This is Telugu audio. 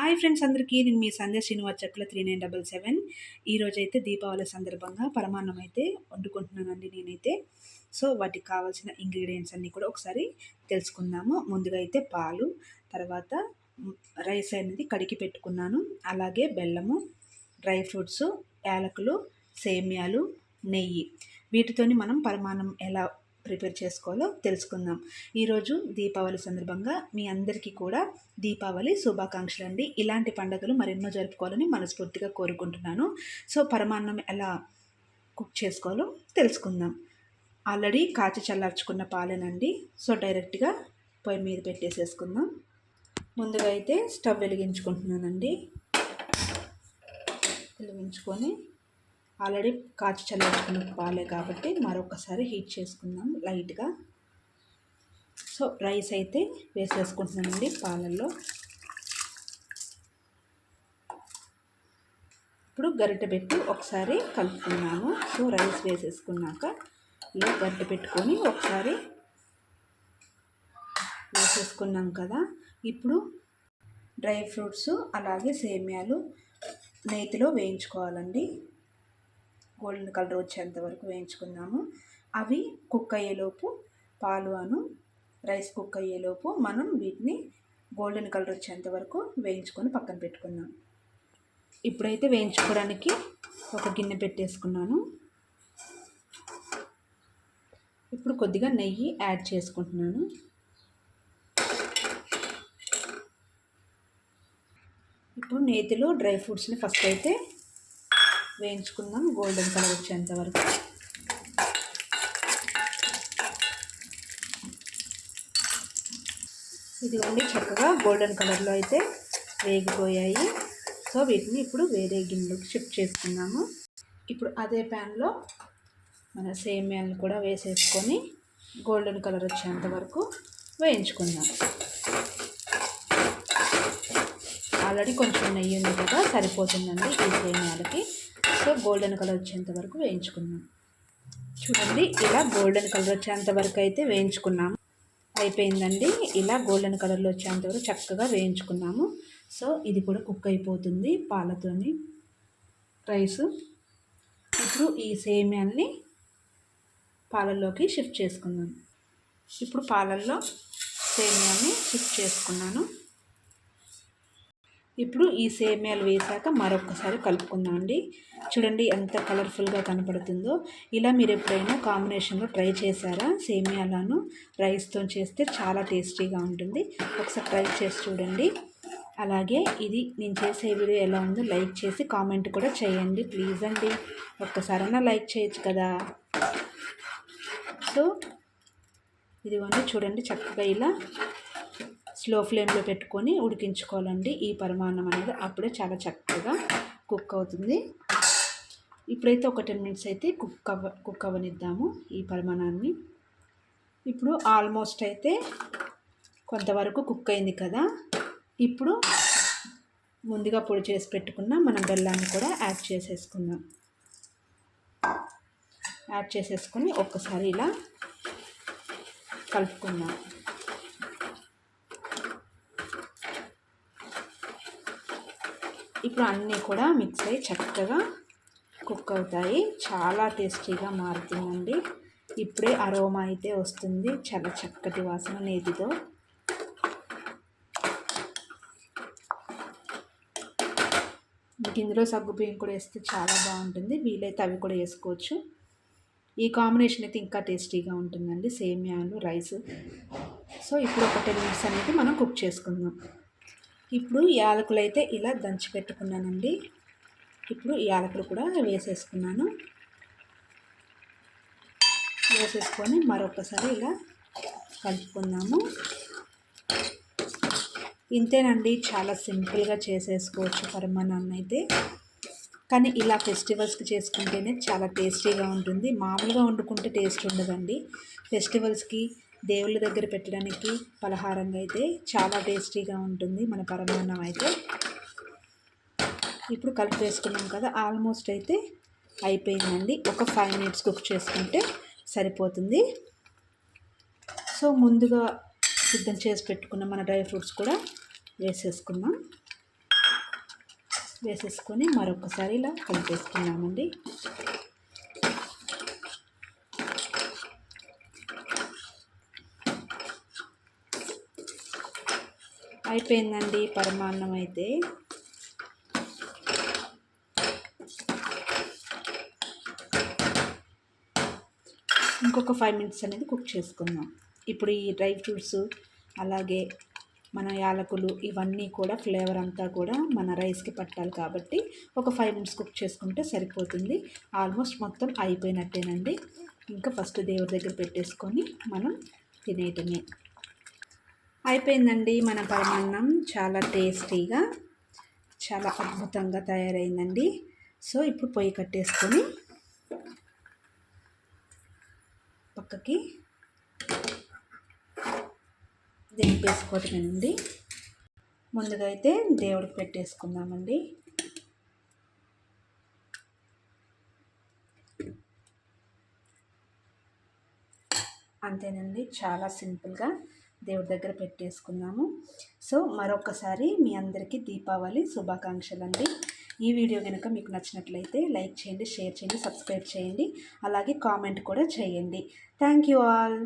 హాయ్ ఫ్రెండ్స్ అందరికీ, నేను మీ సంధ్య శ్రీనివాస్ చెట్ల 3977. ఈరోజైతే దీపావళి సందర్భంగా పరమాన్నం అయితే వండుకుంటున్నానండి నేనైతే. సో వాటికి కావాల్సిన ఇంగ్రీడియంట్స్ అన్నీ కూడా ఒకసారి తెలుసుకుందాము. ముందుగా అయితే పాలు, తర్వాత రైస్ అనేది కడిగి పెట్టుకున్నాను, అలాగే బెల్లము, డ్రై ఫ్రూట్స్, యాలకులు, సేమ్యాలు, నెయ్యి. వీటితోని మనం పరమాన్నం ఎలా ప్రిపేర్ చేసుకోవాలో తెలుసుకుందాం. ఈరోజు దీపావళి సందర్భంగా మీ అందరికీ కూడా దీపావళి శుభాకాంక్షలు అండి. ఇలాంటి పండుగలు మరెన్నో జరుపుకోవాలని మనస్ఫూర్తిగా కోరుకుంటున్నాను. సో పరమాన్నం ఎలా కుక్ చేసుకోవాలో తెలుసుకుందాం. ఆల్రెడీ కాచి చల్లార్చుకున్న పాలేనండి. సో డైరెక్ట్గా పొయ్యి మీద పెట్టేసేసుకుందాం. ముందుగా అయితే స్టవ్ వెలిగించుకుంటున్నానండి. వెలిగించుకొని ఆల్రెడీ కాచి చల్లార్చుకున్న పాలే కాబట్టి మరొకసారి హీట్ చేసుకుందాం లైట్గా. సో రైస్ అయితే వేసేసుకుంటున్నానండి పాలల్లో. ఇప్పుడు గరిటె పెట్టి ఒకసారి కలుపుకున్నాము. సో రైస్ వేసేసుకున్నాక ఇలా గరిటె పెట్టుకొని ఒకసారి వేసేసుకున్నాం కదా. ఇప్పుడు డ్రై ఫ్రూట్స్ అలాగే సేమ్యాలు నేతిలో వేయించుకోవాలండి. గోల్డెన్ కలర్ వచ్చేంత వరకు వేయించుకుందాము. అవి కుక్ అయ్యేలోపు, పాలు రైస్ కుక్ అయ్యేలోపు మనం వీటిని గోల్డెన్ కలర్ వచ్చేంత వరకు వేయించుకొని పక్కన పెట్టుకుందాం. ఇప్పుడైతే వేయించుకోవడానికి ఒక గిన్నె పెట్టేసుకున్నాను. ఇప్పుడు కొద్దిగా నెయ్యి యాడ్ చేసుకుంటున్నాను. ఇప్పుడు నేతిలో డ్రై ఫ్రూట్స్ని ఫస్ట్ అయితే వేయించుకుందాం గోల్డెన్ కలర్ వచ్చేంత వరకు. ఇదిగోండి చక్కగా గోల్డెన్ కలర్లో అయితే వేగిపోయాయి. సో వీటిని ఇప్పుడు వేరే గిన్నెలోకి షిఫ్ట్ చేసుకున్నాము. ఇప్పుడు అదే ప్యాన్లో మన సేమ్యాలను కూడా వేసేసుకొని గోల్డెన్ కలర్ వచ్చేంత వరకు వేయించుకుందాం. ఆల్రెడీ కొంచెం నెయ్యి ఉంది కదా, సరిపోతుందండి ఈ సేమ్యాలకి. సో గోల్డెన్ కలర్ వచ్చేంత వరకు వేయించుకుందాం. చూడండి, ఇలా గోల్డెన్ కలర్ వచ్చేంత వరకు అయితే వేయించుకున్నాము. అయిపోయిందండి. ఇలా గోల్డెన్ కలర్లో వచ్చేంత వరకు చక్కగా వేయించుకున్నాము. సో ఇది కూడా కుక్ అయిపోతుంది పాలతోని రైస్. ఇప్పుడు ఈ సేమ్యాన్ని పాలల్లోకి షిఫ్ట్ చేసుకుందాం. ఇప్పుడు పాలల్లో సేమ్యాన్ని షిఫ్ట్ చేసుకున్నాను. ఇప్పుడు ఈ సేమ్యాలు వేసాక మరొకసారి కలుపుకుందాం అండి. చూడండి ఎంత కలర్ఫుల్గా కనపడుతుందో. ఇలా మీరు ఎప్పుడైనా కాంబినేషన్లో ట్రై చేశారా? సేమ్యాలను రైస్తో చేస్తే చాలా టేస్టీగా ఉంటుంది. ఒకసారి ట్రై చేసి చూడండి. అలాగే ఇది నేను చేసే వీడియో ఎలా ఉందో లైక్ చేసి కామెంట్ కూడా చేయండి ప్లీజ్ అండి. ఒక్కసారైనా లైక్ చేయొచ్చు కదా. సో ఇదిగోండి చూడండి, చక్కగా ఇలా స్లో ఫ్లేమ్లో పెట్టుకొని ఉడికించుకోవాలండి ఈ పరమాన్నం అనేది. అప్పుడే చాలా చక్కగా కుక్ అవుతుంది. ఇప్పుడైతే ఒక 10 మినిట్స్ అయితే కుక్ అవ్వనిద్దాము ఈ పరమాన్నాన్ని. ఇప్పుడు ఆల్మోస్ట్ అయితే కొంతవరకు కుక్ అయింది కదా. ఇప్పుడు ముందుగా పొడి చేసి పెట్టుకున్న మనం బెల్లాన్ని కూడా యాడ్ చేసేసుకుందాం. యాడ్ చేసేసుకొని ఒక్కసారి ఇలా కలుపుకుందాం. ఇప్పుడు అన్నీ కూడా మిక్స్ అయ్యి చక్కగా కుక్ అవుతాయి. చాలా టేస్టీగా మారుతుందండి. ఇప్పుడే అరోమా అయితే వస్తుంది, చాలా చక్కటి వాసన నేతితో. మీకు ఇందులో సగ్గుబియ్యం కూడా వేస్తే చాలా బాగుంటుంది. వీలైతే అవి కూడా వేసుకోవచ్చు. ఈ కాంబినేషన్ అయితే ఇంకా టేస్టీగా ఉంటుందండి, సేమ్యాలు రైస్. సో ఇప్పుడు ఒక 10 మినిట్స్ అనేది మనం కుక్ చేసుకుందాం. ఇప్పుడు యాలకులు అయితే ఇలా దంచి పెట్టుకున్నానండి. ఇప్పుడు యాలకులు కూడా వేసేసుకున్నాను. వేసేసుకొని మరొకసారి ఇలా కలుపుకుందాము. ఇంతేనండి, చాలా సింపుల్గా చేసేసుకోవచ్చు పరమాన్నాన్ని అయితే. కానీ ఇలా ఫెస్టివల్స్కి చేసుకుంటేనే చాలా టేస్టీగా ఉంటుంది. మామూలుగా వండుకుంటే టేస్ట్ ఉండదండి. ఫెస్టివల్స్కి దేవుళ్ళ దగ్గర పెట్టడానికి పలహారంగా అయితే చాలా టేస్టీగా ఉంటుంది మన పరమాన్నం అయితే. ఇప్పుడు కలిపి వేసుకున్నాం కదా, ఆల్మోస్ట్ అయితే అయిపోయిందండి. ఒక 5 మినిట్స్ కుక్ చేసుకుంటే సరిపోతుంది. సో ముందుగా సిద్ధం చేసి పెట్టుకున్న మన డ్రై ఫ్రూట్స్ కూడా వేసేసుకుందాం. వేసేసుకొని మరొకసారి ఇలా కలిపేసుకున్నామండి. అయిపోయిందండి పరమాన్నం అయితే. ఇంకొక 5 మినిట్స్ అనేది కుక్ చేసుకుందాం. ఇప్పుడు ఈ డ్రై ఫ్రూట్స్ అలాగే మన యాలకులు ఇవన్నీ కూడా ఫ్లేవర్ అంతా కూడా మన రైస్కి పట్టాలి కాబట్టి ఒక 5 మినిట్స్ కుక్ చేసుకుంటే సరిపోతుంది. ఆల్మోస్ట్ మొత్తం అయిపోయినట్టేనండి. ఇంకా ఫస్ట్ దేవుడి దగ్గర పెట్టేసుకొని మనం తినేయటమే. అయిపోయిందండి మన పరమాన్నం. చాలా టేస్టీగా చాలా అద్భుతంగా తయారైందండి. సో ఇప్పుడు పొయ్యి కట్టేసుకొని పక్కకి దింపేసుకోవటమేనండి. ముందుగా అయితే దేవుడికి పెట్టేసుకుందామండి. అంతేనండి, చాలా సింపుల్గా దేవుడి దగ్గర పెట్టేసుకున్నాము. సో మరొకసారి మీ అందరికీ దీపావళి శుభాకాంక్షలు అండి. ఈ వీడియో కనుక మీకు నచ్చినట్లయితే లైక్ చేయండి, షేర్ చేయండి, సబ్స్క్రైబ్ చేయండి, అలాగే కామెంట్ కూడా చేయండి. Thank you all.